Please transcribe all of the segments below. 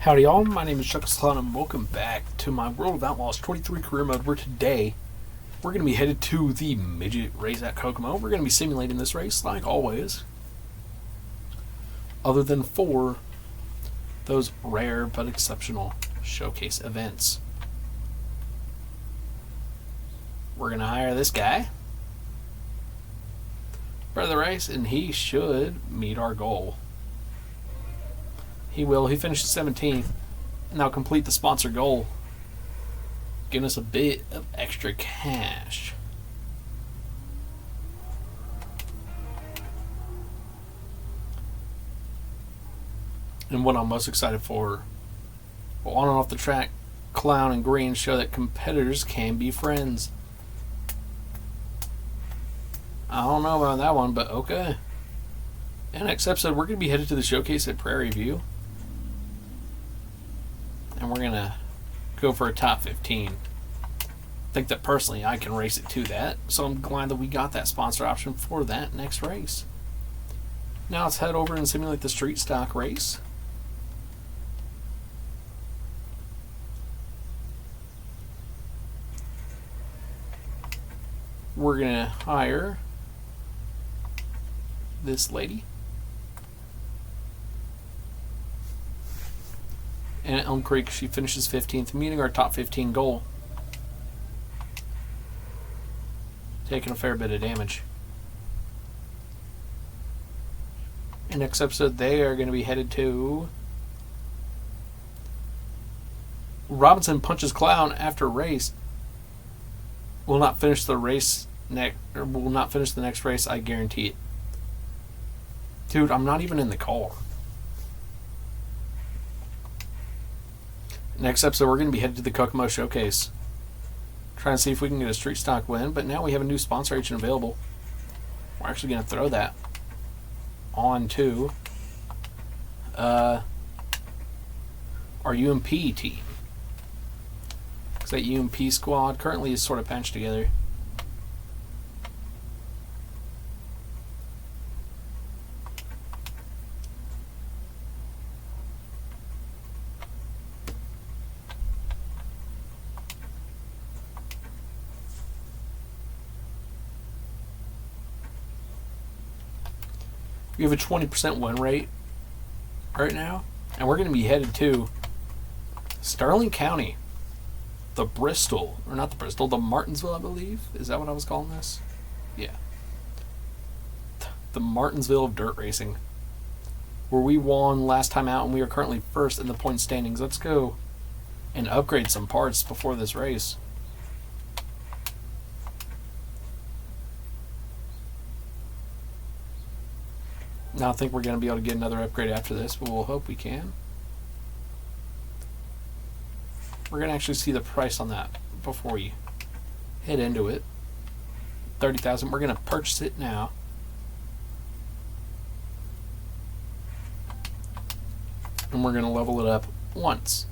Howdy y'all, my name is ChucklesTC and welcome back to my World of Outlaws 23 career mode, where today we're going to be headed to the midget race at Kokomo. We're going to be simulating this race like always, other than for those rare but exceptional showcase events. We're going to hire this guy for the race and he should meet our goal. He will. He finished 17th. Now complete the sponsor goal, giving us a bit of extra cash. And what I'm most excited for, on and off the track, Clown and Green show that competitors can be friends. I don't know about that one, but okay. And next episode, we're going to be headed to the showcase at Prairie View. And we're going to go for a top 15. I think that personally I can race it to that. So I'm glad that we got that sponsor option for that next race. Now let's head over and simulate the street stock race. We're going to hire this lady. And at Elm Creek, she finishes 15th, meeting our top 15 goal. Taking a fair bit of damage. In next episode, they are going to be headed to Robinson punches Clown after race. Will not finish the race will not finish the next race, I guarantee it. Dude, I'm not even in the car. Next episode, we're going to be headed to the Kokomo Showcase. Trying to see if we can get a street stock win, but now we have a new sponsor agent available. We're actually going to throw that on to our UMP team. Because that UMP squad currently is sort of patched together. We have a 20% win rate right now, and we're going to be headed to Sterling County, the Bristol, or not the Bristol, the Martinsville, I believe. Is that what I was calling this? Yeah. The Martinsville of dirt racing, where we won last time out, and we are currently first in the point standings. Let's go and upgrade some parts before this race. Now I think we're going to be able to get another upgrade after this, but we'll hope we can. We're going to actually see the price on that before we head into it. 30,000. We're going to purchase it now. And we're going to level it up once.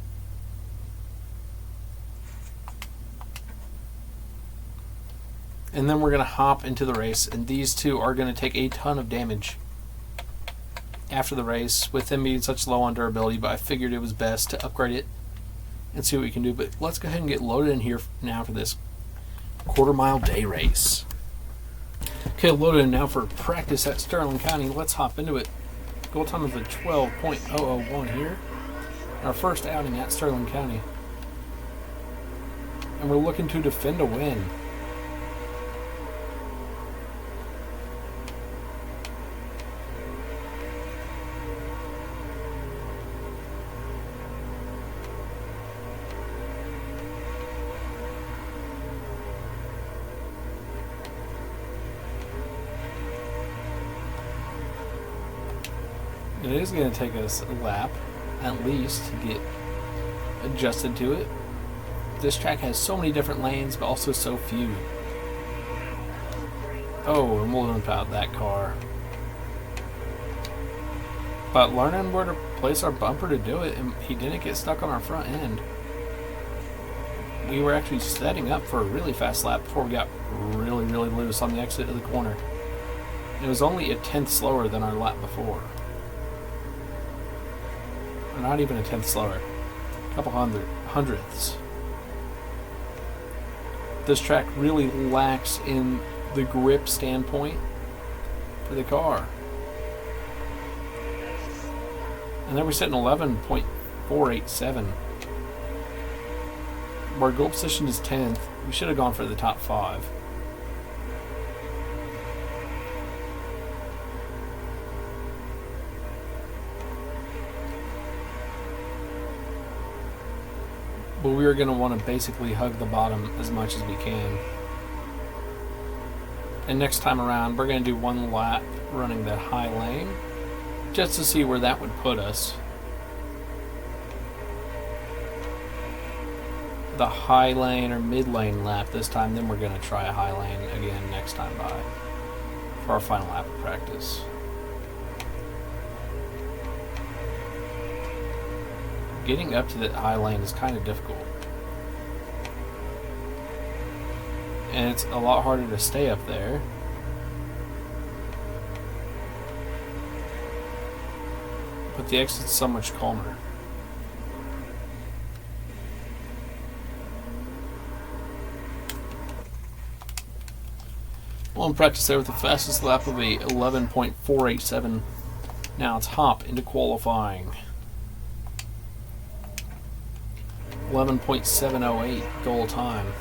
And then we're going to hop into the race, and these two are going to take a ton of damage after the race, with them being such low on durability, but I figured it was best to upgrade it and see what we can do. But let's go ahead and get loaded in here now for this quarter-mile day race. Okay, loaded in now for practice at Sterling County. Let's hop into it. Goal time is a 12.001 here. Our first outing at Sterling County. And we're looking to defend a win. It is going to take us a lap, at least, to get adjusted to it. This track has so many different lanes, but also so few. Oh, and we'll jump out that car. But learning where to place our bumper to do it, and he didn't get stuck on our front end. We were actually setting up for a really fast lap before we got really loose on the exit of the corner. It was only a tenth slower than our lap before. not even a tenth slower. A couple hundredths. This track really lacks in the grip standpoint for the car. And then we're sitting 11.487. Our goal position is 10th. We should have gone for the top 5. But we are going to want to basically hug the bottom as much as we can. And next time around, we're going to do one lap running that high lane, just to see where that would put us. The high lane or mid lane lap this time, then we're going to try a high lane again next time by for our final lap of practice. Getting up to the high lane is kind of difficult. And it's a lot harder to stay up there. But the exit's so much calmer. Well, in practice there with the fastest lap of a 11.487. Now it's hop into qualifying. 11.708 goal time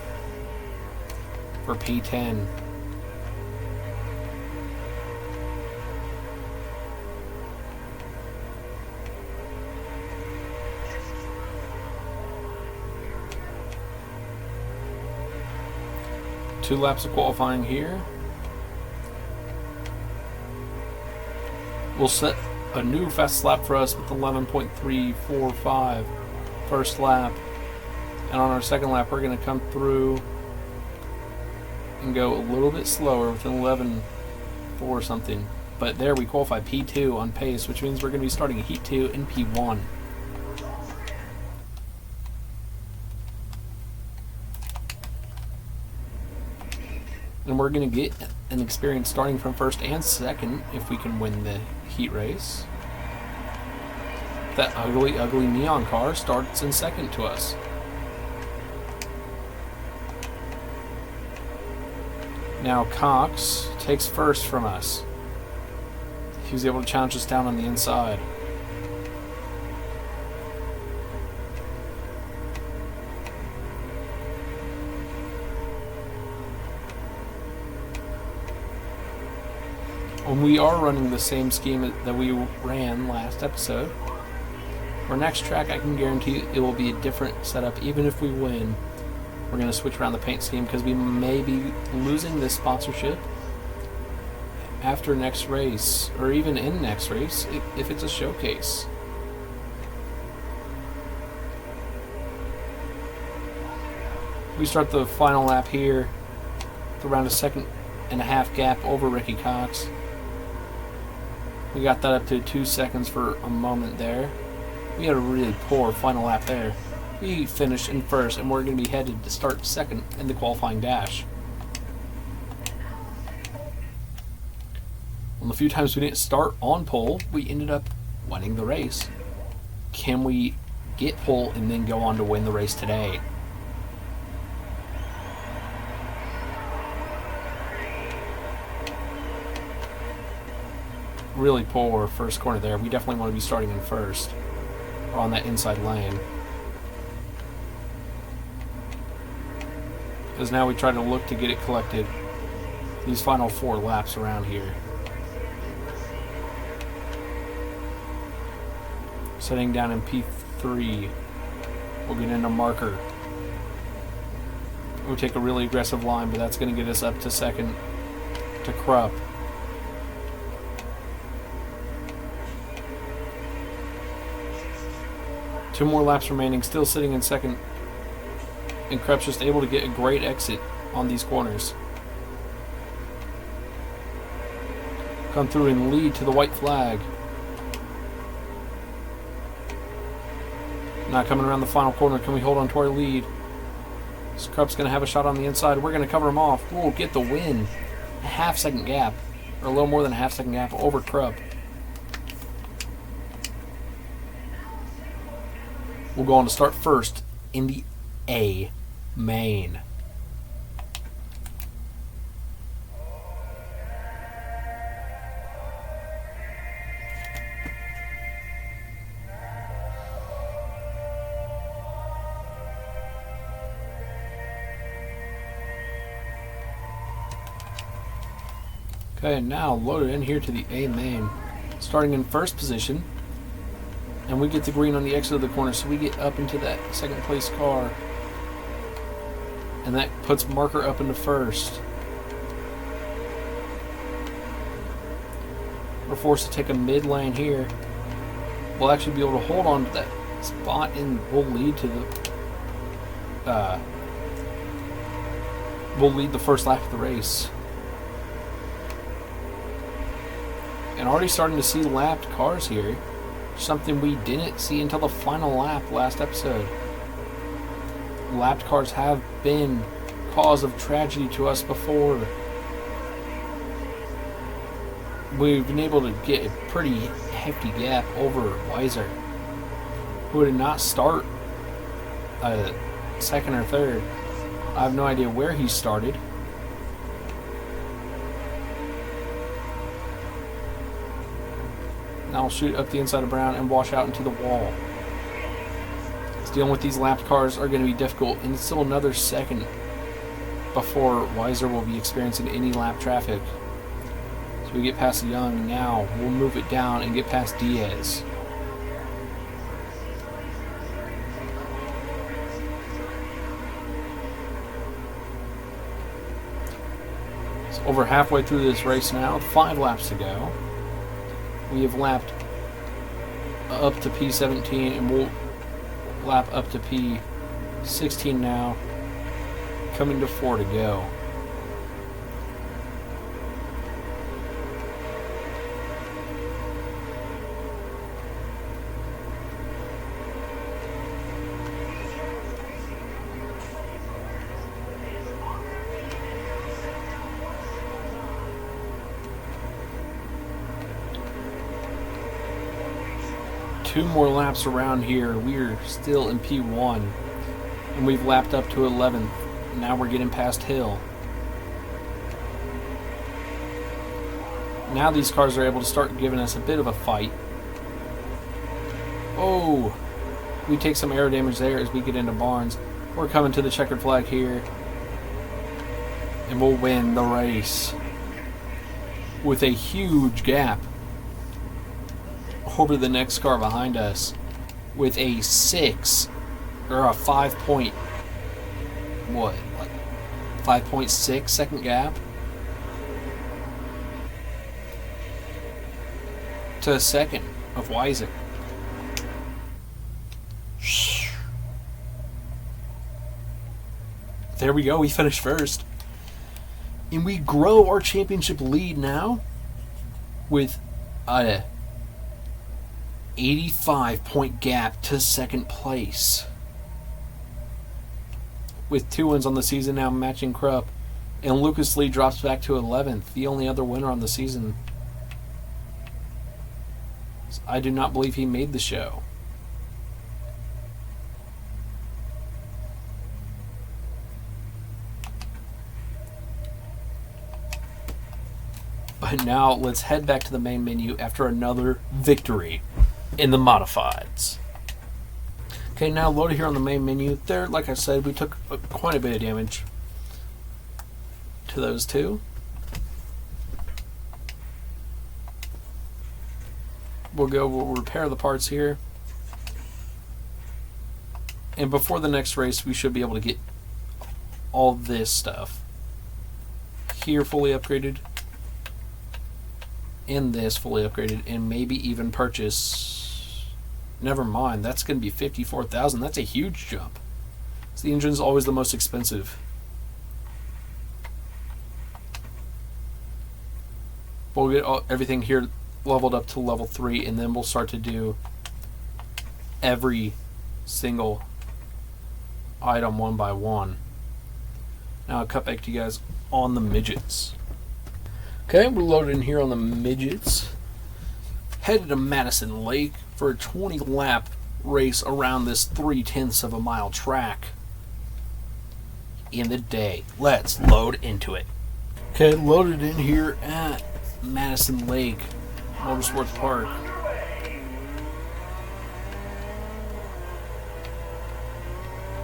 for P10. Two laps of qualifying here. We'll set a new fastest lap for us with 11.345 first lap. And on our second lap, we're going to come through and go a little bit slower with an 11.4 something. But there we qualify P2 on pace, which means we're going to be starting Heat 2 in P1. And we're going to get an experience starting from first and second if we can win the heat race. That ugly, ugly neon car starts in second to us. Now Cox takes first from us. He was able to challenge us down on the inside. And we are running the same scheme that we ran last episode. Our next track, I can guarantee it will be a different setup. Even if we win, we're going to switch around the paint scheme because we may be losing this sponsorship after next race, or even in next race, if it's a showcase. We start the final lap here with around a 1.5 second gap over Ricky Cox. We got that up to 2 seconds for a moment there. We had a really poor final lap there. We finished in first, and we're going to be headed to start second in the qualifying dash. Well, the few times we didn't start on pole, we ended up winning the race. Can we get pole and then go on to win the race today? Really poor first corner there. We definitely want to be starting in first, or on that inside lane. Because now we try to look to get it collected these final 4 laps around here. Setting down in P3, we'll get in a marker. We'll take a really aggressive line, but that's going to get us up to second to Krupp. Two more laps remaining, still sitting in second. And Krupp's just able to get a great exit on these corners. Come through and lead to the white flag. Now coming around the final corner, can we hold on to our lead? So Krupp's going to have a shot on the inside. We're going to cover him off. We'll get the win. A 1/2 second gap, or a little more than a 1/2 second gap over Krupp. will go on to start first in the A main. Okay, now loaded in here to the A main. Starting in first position. And we get the green on the exit of the corner, so we get up into that second place car. And that puts marker up into first. We're forced to take a mid lane here. We'll actually be able to hold on to that spot and we'll lead to the we'll lead the first lap of the race. And already starting to see lapped cars here. Something we didn't see until the final lap last episode. Lapped cars have been cause of tragedy to us before. We've been able to get a pretty hefty gap over Weiser, who did not start second or third. I have no idea where he started. Now I'll shoot up the inside of Brown and wash out into the wall. Dealing with these lapped cars are going to be difficult, and it's still another second before Weiser will be experiencing any lap traffic. So we get past Young now. We'll move it down and get past Diaz. So over halfway through this race now, 5 laps to go. We have lapped up to P17 and we'll lap up to P16 now, coming to 4 to go. Two more laps around here. We're still in P1 and we've lapped up to 11th. Now we're getting past Hill. Now these cars are able to start giving us a bit of a fight. Oh, we take some aero damage there as we get into Barnes. We're coming to the checkered flag here and we'll win the race with a huge gap over the next car behind us with a 6 or a 5 point, what, like 5.6 second gap to a second of Weiser. There we go, we finished first. And we grow our championship lead now with a 85 point gap to second place. With 2 wins on the season now matching Krupp, and Lucas Lee drops back to 11th, the only other winner on the season. I do not believe he made the show. But now let's head back to the main menu after another victory in the modifieds. Okay, now loaded here on the main menu. There, like I said, we took quite a bit of damage to those two. We'll repair the parts here. And before the next race, we should be able to get all this stuff here fully upgraded, and this fully upgraded, and maybe even purchase. Never mind, that's going to be 54,000. That's a huge jump. So the engine's always the most expensive. We'll get everything here leveled up to level 3, and then we'll start to do every single item one by one. Now I'll cut back to you guys on the midgets. Okay, we're loaded in here on the midgets. Headed to Madison Lake for a 20 lap race around this 3/10 of a mile track in the day. Let's load into it. Okay, loaded in here at Madison Lake Motorsports Park.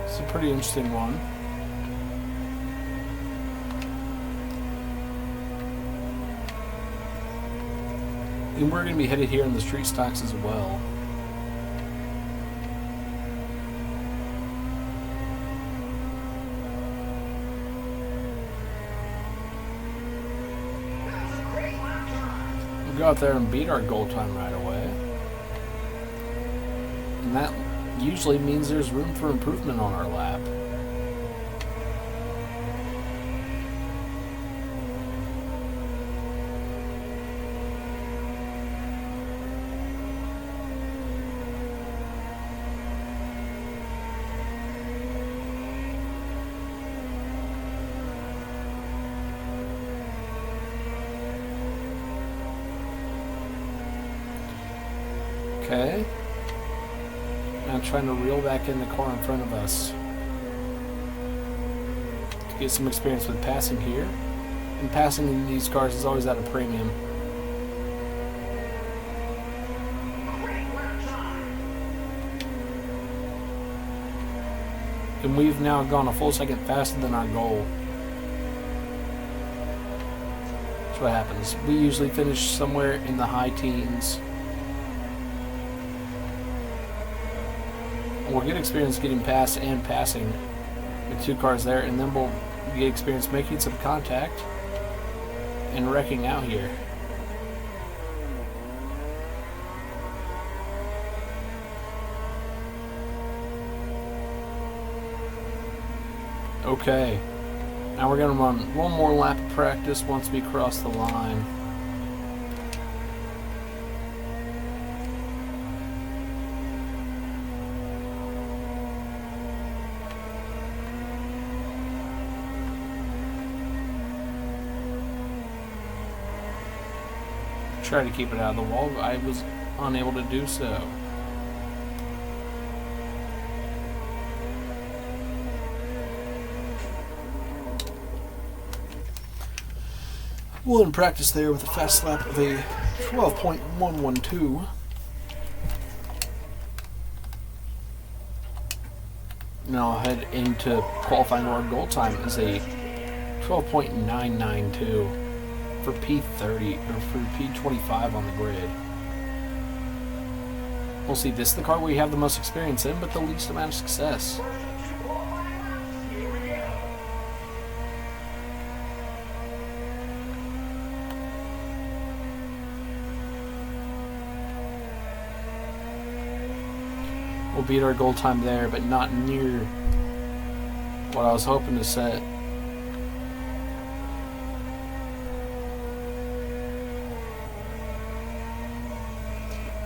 It's a pretty interesting one. And we're going to be headed here in the street stocks as well. We'll go out there and beat our goal time right away. And that usually means there's room for improvement on our lap. Okay. Now trying to reel back in the car in front of us to get some experience with passing here. And passing in these cars is always at a premium. And we've now gone a full second faster than our goal. That's what happens. We usually finish somewhere in the high teens. We'll get experience getting past and passing with two cars there, and then we'll get experience making some contact and wrecking out here. Okay, now we're going to run one more lap of practice once we cross the line. Try to keep it out of the wall, but I was unable to do so. We'll in practice there with a fast lap of a 12.112. Now I'll head into qualifying where our goal time is a 12.992. For P30 or for P25 on the grid. We'll see, this is the car we have the most experience in, but the least amount of success. We'll beat our goal time there, but not near what I was hoping to set.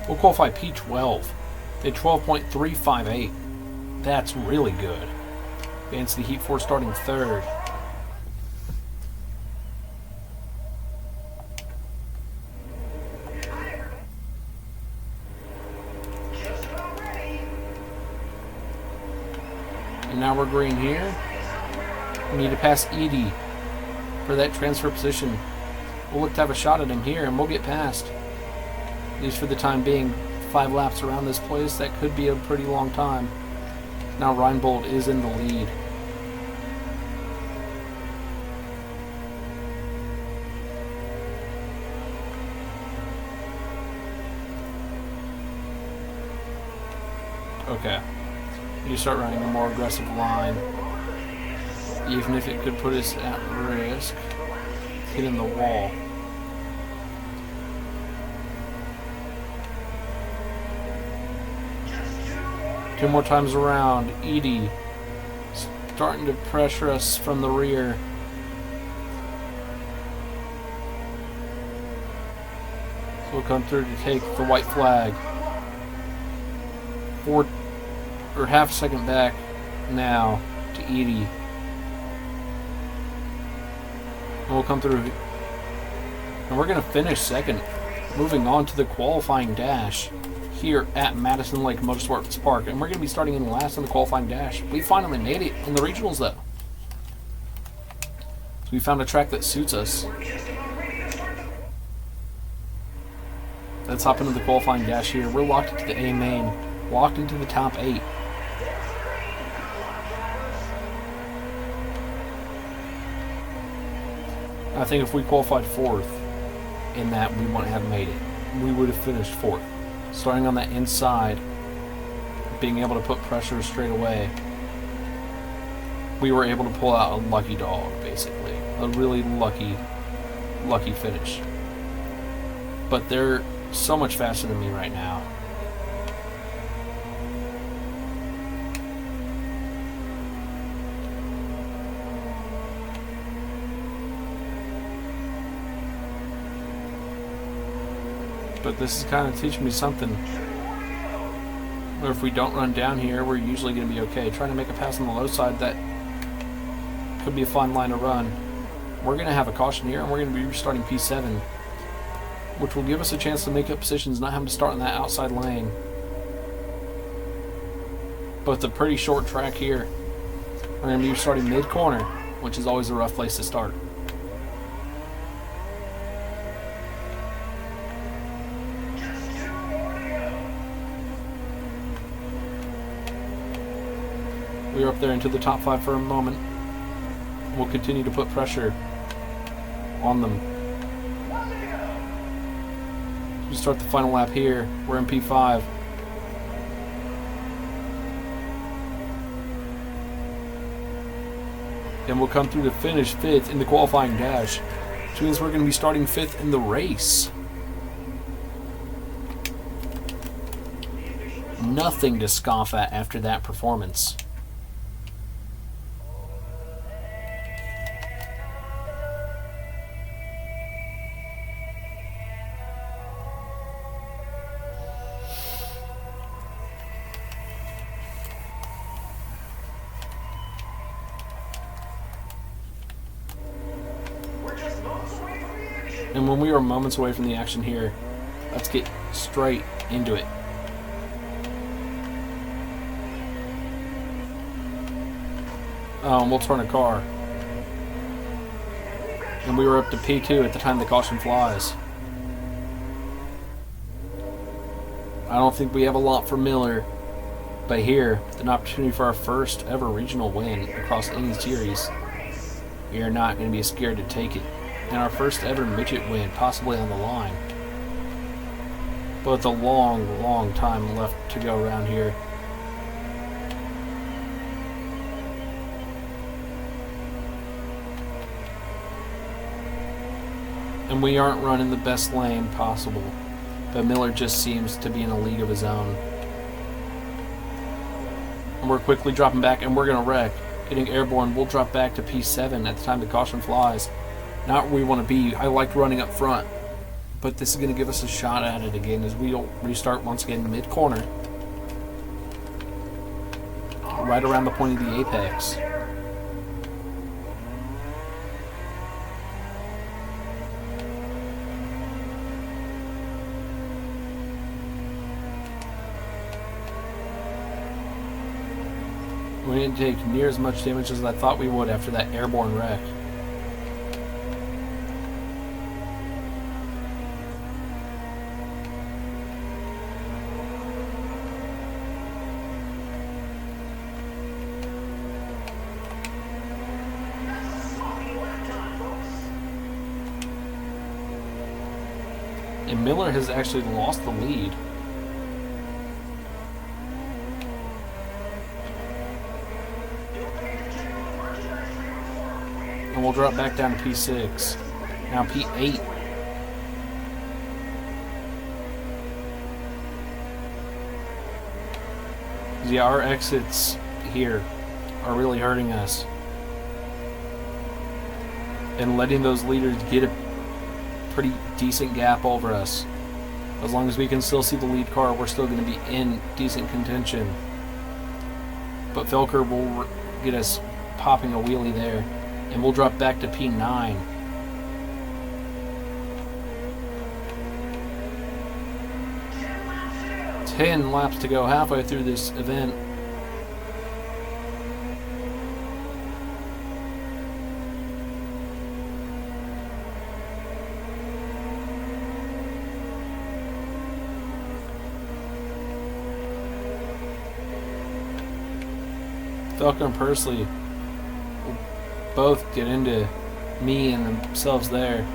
We'll qualify P12 at 12.358. That's really good. Advance the Heat 4 starting third. And now we're green here. We need to pass Edie for that transfer position. We'll look to have a shot at him here, and we'll get past. At least for the time being, 5 laps around this place. That could be a pretty long time. Now Reinbold is in the lead. Okay. You start running a more aggressive line. Even if it could put us at risk hitting the wall. Two more times around. Edie starting to pressure us from the rear. So we'll come through to take the white flag. Half a second back now to Edie. And we'll come through. And we're going to finish second. Moving on to the qualifying dash here at Madison Lake Motorsports Park, and we're going to be starting in last in the qualifying dash. We finally made it in the regionals, though. So we found a track that suits us. Let's hop into the qualifying dash here. We're locked into the A main, locked into the top 8. I think if we qualified 4th in that, we wouldn't have made it. We would have finished 4th. Starting on that inside, being able to put pressure straight away, we were able to pull out a lucky dog, basically. A really lucky finish. But they're so much faster than me right now. But this is kind of teaching me something. Or if we don't run down here, we're usually going to be okay. Trying to make a pass on the low side, that could be a fine line to run. We're going to have a caution here, and we're going to be restarting P7, which will give us a chance to make up positions, not having to start in that outside lane. But it's a pretty short track here. We're going to be starting mid-corner, which is always a rough place to start. We are up there into the top 5 for a moment. We'll continue to put pressure on them. We start the final lap here. We're in P5. And we'll come through to finish 5th in the qualifying dash, which means we're going to be starting 5th in the race. Nothing to scoff at after that performance. And when we are moments away from the action here, let's get straight into it. We'll turn a car. And we were up to P2 at the time the caution flies. I don't think we have a lot for Miller, but here, an opportunity for our first ever regional win across any series. We are not going to be scared to take it. And our first ever midget win, possibly on the line. But it's a long time left to go around here. And we aren't running the best lane possible. But Miller just seems to be in a league of his own. And we're quickly dropping back, and we're going to wreck. Getting airborne, we'll drop back to P7 at the time the caution flies. Not where we want to be. I like running up front, but this is going to give us a shot at it again as we'll restart once again mid-corner, right around the point of the apex. We didn't take near as much damage as I thought we would after that airborne wreck. And Miller has actually lost the lead. And we'll drop back down to P6. Now P8. Yeah, our exits here are really hurting us. And letting those leaders get a pretty decent gap over us. As long as we can still see the lead car, we're still going to be in decent contention. But Felker will get us popping a wheelie there. And we'll drop back to P9. 10 laps to go halfway through this event. Falco and Pursley will both get into me and themselves there.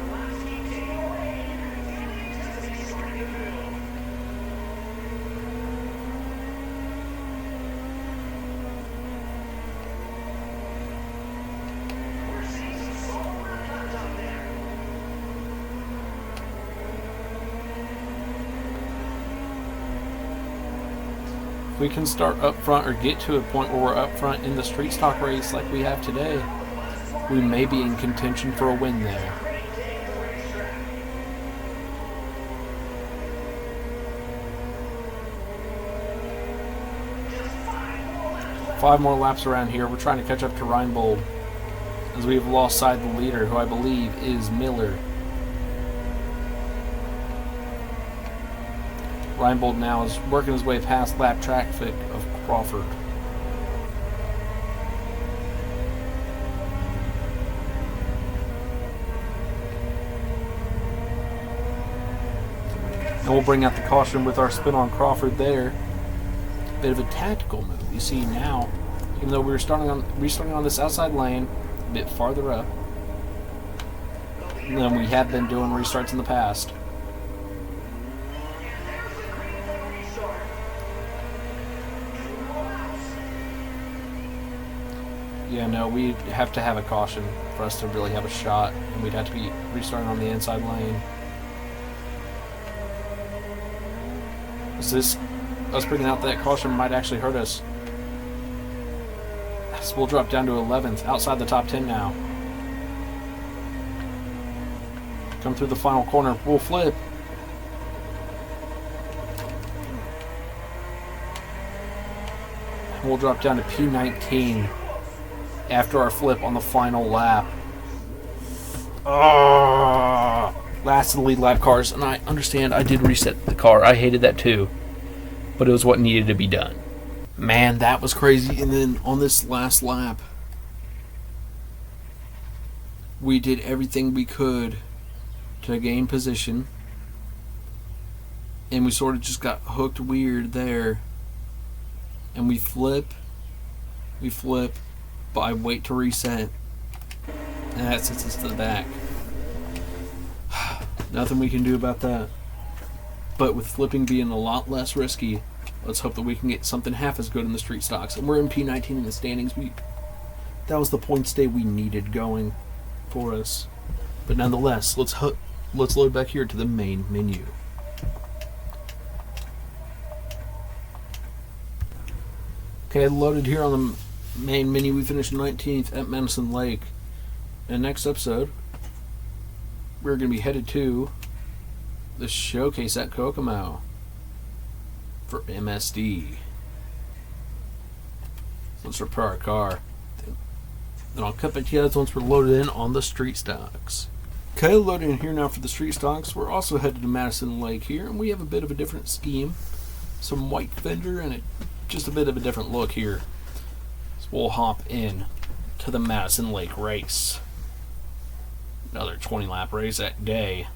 If we can start up front or get to a point where we're up front in the street stock race like we have today, we may be in contention for a win there. Five more laps around here. We're trying to catch up to Reinbold as we have lost sight of the leader, who I believe is Miller. Reinbold now is working his way past lap traffic of Crawford. And we'll bring out the caution with our spin on Crawford there. Bit of a tactical move. You see now, even though we were restarting on this outside lane, a bit farther up than we have been doing restarts in the past. Yeah, no, we'd have to have a caution for us to really have a shot, and we'd have to be restarting on the inside lane. Is this us bringing out that caution might actually hurt us? So we'll drop down to 11th, outside the top 10 now. Come through the final corner, we'll flip. And we'll drop down to P19 after our flip on the final lap. Last of the lead lap cars, and I understand I did reset the car. I hated that too, but it was what needed to be done. Man, that was crazy. And then on this last lap, we did everything we could to gain position, and we sort of just got hooked weird there, and we flip, but I wait to reset, and that sets us to the back. Nothing we can do about that. But with flipping being a lot less risky, let's hope that we can get something half as good in the street stocks. And we're in P19 in the standings. That was the points day we needed going for us. But nonetheless, let's load back here to the main menu. Okay, loaded here on the main menu. We finished 19th at Madison Lake. And next episode, we're going to be headed to the showcase at Kokomo for MSD. So let's repair our car. Then I'll cut back to you guys once we're loaded in on the street stocks. Okay, loaded in here now for the street stocks. We're also headed to Madison Lake here, and we have a bit of a different scheme. Some white fender and just a bit of a different look here. So we'll hop in to the Madison Lake race. Another 20-lap race that day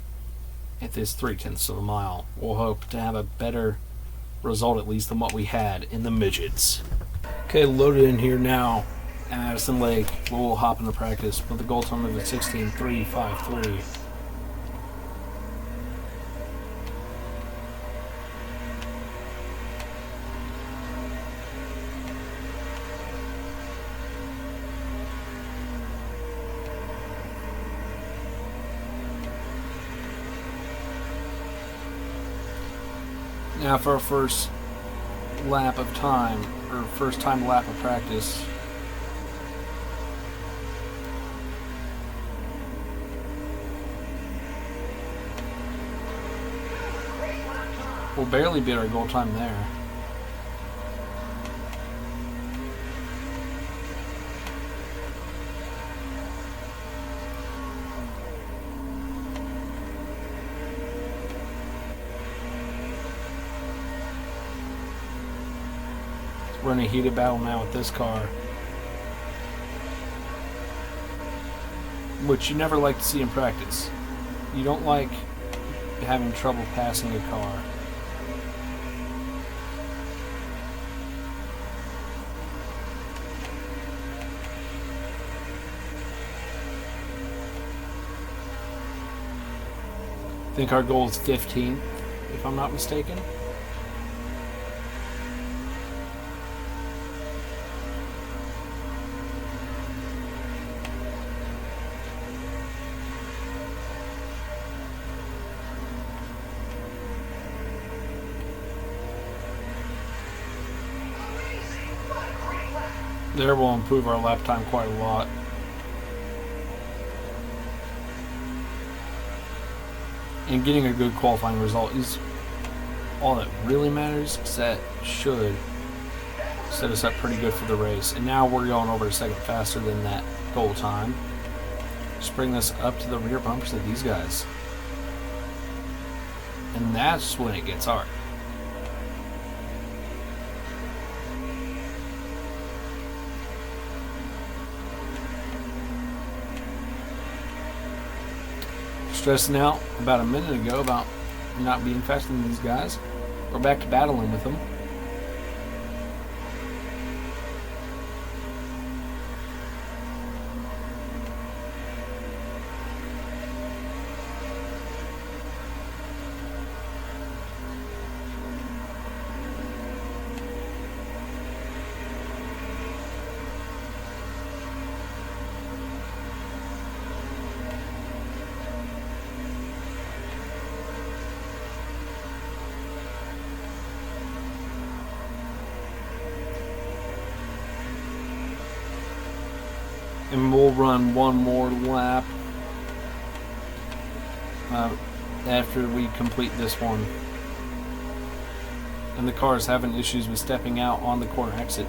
at this 3/10 of a mile. We'll hope to have a better result at least than what we had in the midgets. Okay, loaded in here now at Madison Lake. We'll hop into practice with the goal time of a 16.353. Now for our first lap of time, or first time lap of practice. We'll barely beat our goal time there. We're in a heated battle now with this car, which you never like to see in practice. You don't like having trouble passing a car. I think our goal is 15, if I'm not mistaken. There will improve our lap time quite a lot. And getting a good qualifying result is all that really matters, because that should set us up pretty good for the race. And now we're going over a second faster than that goal time. Just bring this up to the rear bumpers of these guys. And that's when it gets hard. Stressing out about a minute ago about not being faster than these guys. We're back to battling with them. And we'll run one more lap after we complete this one. And the car is having issues with stepping out on the corner exit.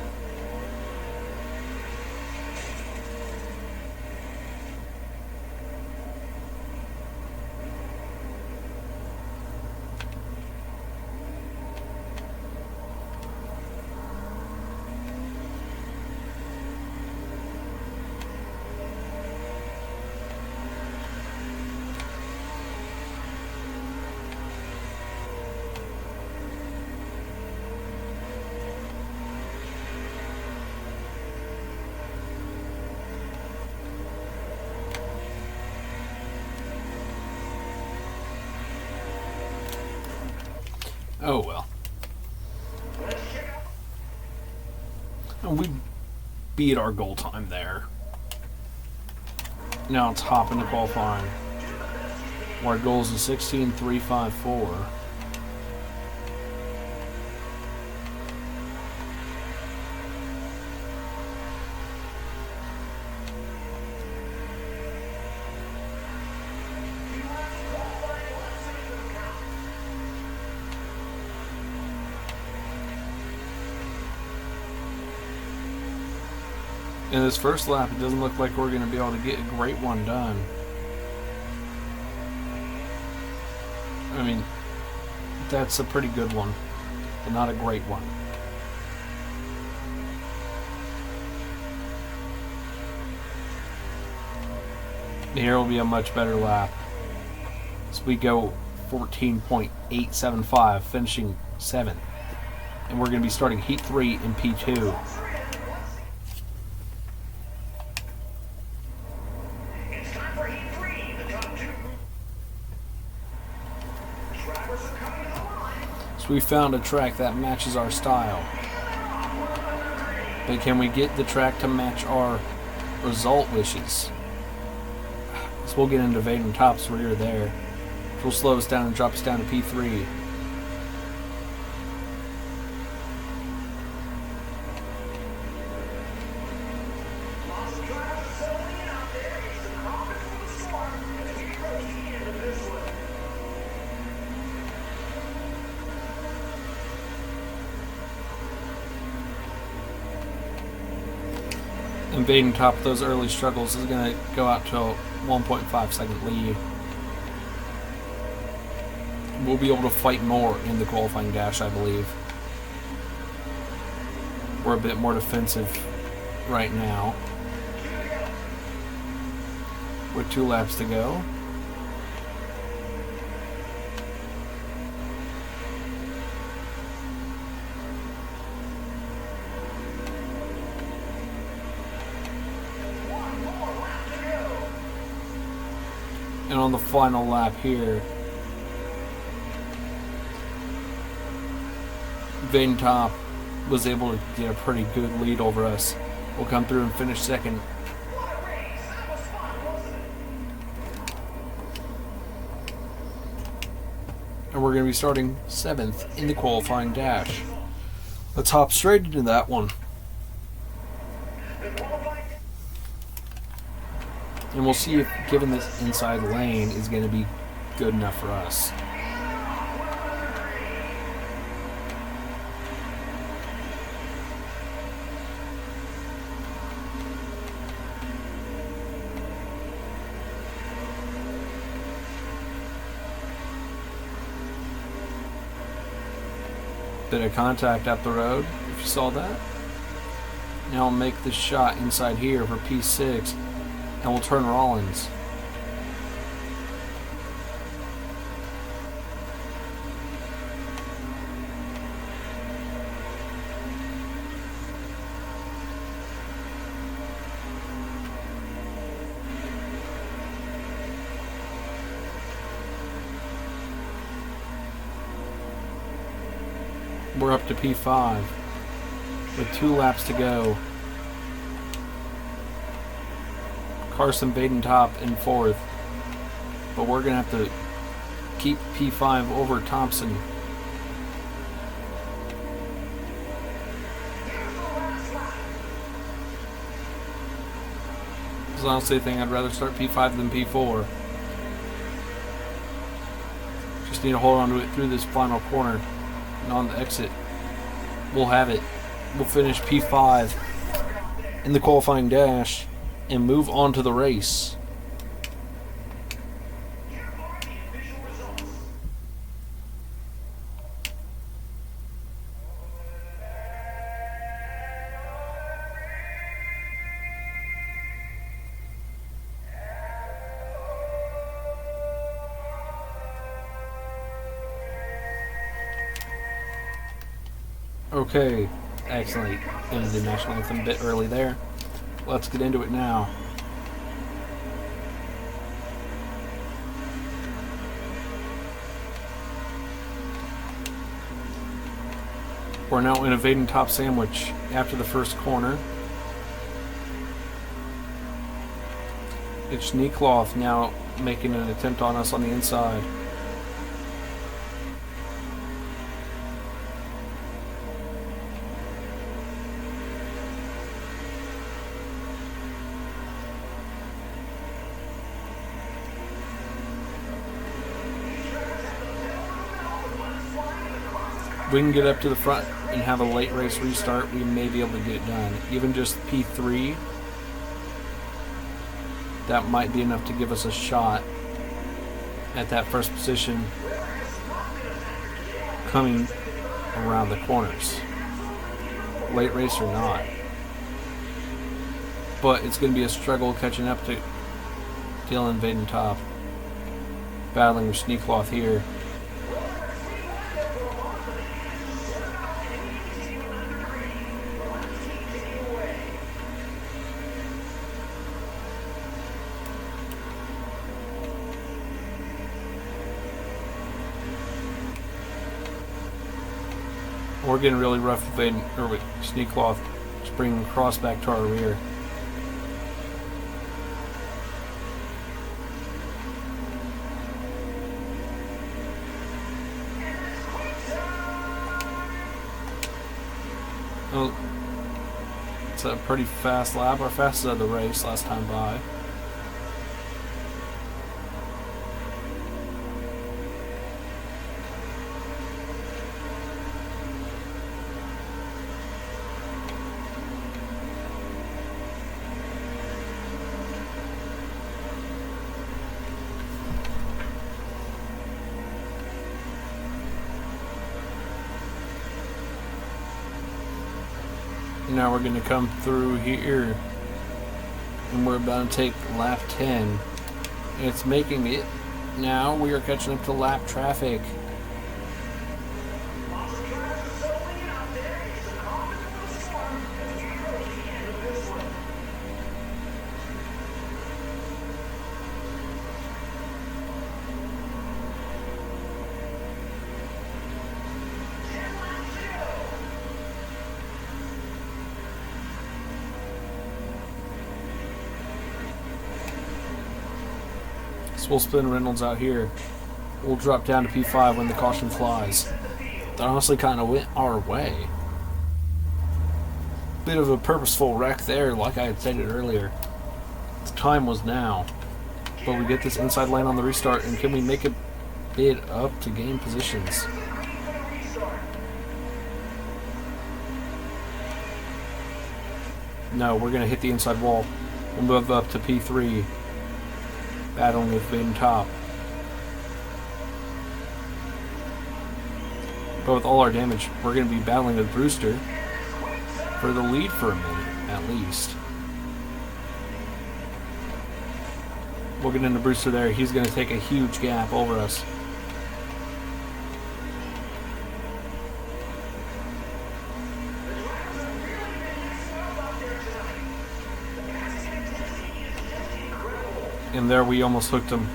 Oh well. And we beat our goal time there. Now it's hopping to qualifying. Our goal is a 16.354. In this first lap, it doesn't look like we're going to be able to get a great one done. I mean, that's a pretty good one, but not a great one. Here will be a much better lap. So we go 14.875, finishing 7th. And we're going to be starting Heat 3 in P2. We found a track that matches our style. But can we get the track to match our result wishes? So we'll get into Vaden Top's rear there, which will slow us down and drop us down to P3. Invading top of those early struggles is going to go out to a 1.5 second lead. We'll be able to fight more in the qualifying dash, I believe. we're a bit more defensive right now. With 2 laps to go. And on the final lap here, Vaden Top was able to get a pretty good lead over us. We'll come through and finish second. And we're going to be starting 7th in the qualifying dash. Let's hop straight into that one. And we'll see if given this inside lane is going to be good enough for us. Bit of contact up the road, if you saw that. Now I'll make the shot inside here for P6, and we'll turn Rollins. We're up to P5 with 2 laps to go. Carson Vaden Top in 4th, but we're gonna have to keep P5 over Thompson. Because honestly, I think I'd rather start P5 than P4. Just need to hold on to it through this final corner. And on the exit, we'll have it. We'll finish P5 in the qualifying dash and move on to the race. Okay, excellent. Ended the national anthem a bit early there. Let's get into it now. We're now in a Vaden Top sandwich after the first corner. It's Schneekloth now making an attempt on us on the inside. If we can get up to the front and have a late race restart, we may be able to get it done. Even just P3, that might be enough to give us a shot at that first position coming around the corners. Late race or not. But it's going to be a struggle catching up to Dylan Vaden Top. Battling with Schneekloth here. We're getting really rough with Schneekloth, just bringing cross back to our rear. Well, it's a pretty fast lap, our fastest of the race last time by. Now we're going to come through here, and we're about to take lap 10. It's making it. Now we are catching up to lap traffic. So we'll spin Reynolds out here. We'll drop down to P5 when the caution flies. That honestly kind of went our way. Bit of a purposeful wreck there, like I had stated earlier. The time was now. But we get this inside lane on the restart, and can we make a bid up to gain positions? No, we're going to hit the inside wall. We'll move up to P3. Battling with Vaden top. But with all our damage, we're going to be battling with Brewster for the lead for a minute, at least. We'll get into Brewster there. He's going to take a huge gap over us. And there we almost hooked him.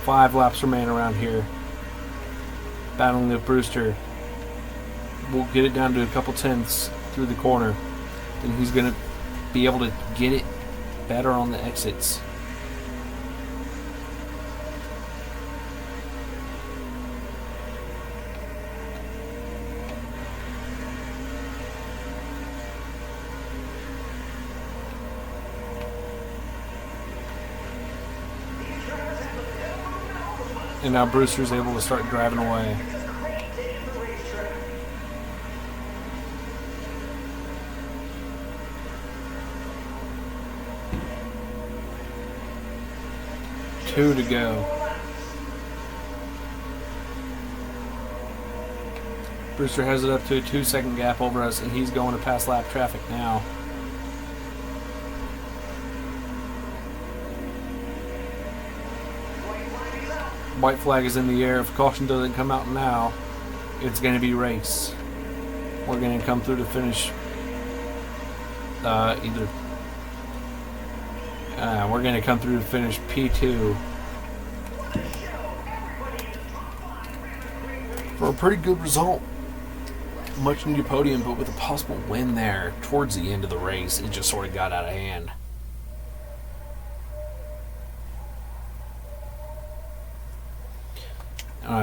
Five laps remain around here. Battling with Brewster. We'll get it down to a couple tenths through the corner. Then he's going to be able to get it better on the exits. And now Brewster's able to start driving away. Two to go. Brewster has it up to a 2-second gap over us, and he's going to pass lap traffic now. White flag is in the air. If caution doesn't come out now, it's going to be race. We're going to come through to finish we're going to come through to finish P2 for a pretty good result. Much needed podium, but with a possible win there towards the end of the race, it just sort of got out of hand.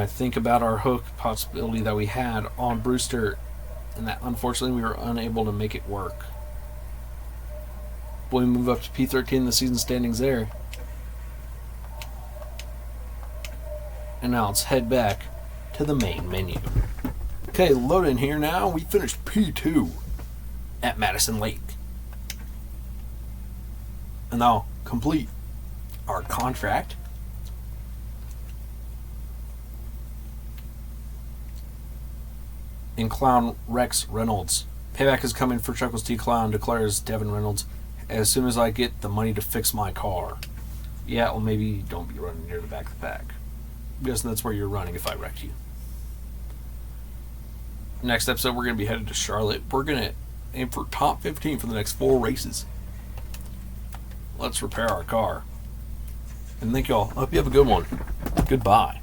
Think about our hook possibility that we had on Brewster, and that unfortunately we were unable to make it work. We move up to P13, the season standings there. And now let's head back to the main menu. Okay, load in here now. We finished P2 at Madison Lake. And now complete our contract. And Clown Rex Reynolds. Payback is coming for ChucklesTC Clown, declares Devin Reynolds, as soon as I get the money to fix my car. Yeah, well, maybe don't be running near the back of the pack. I'm guessing that's where you're running if I wrecked you. Next episode, we're going to be headed to Charlotte. We're going to aim for top 15 for the next 4 races. Let's repair our car. And thank y'all. I hope you have a good one. Goodbye.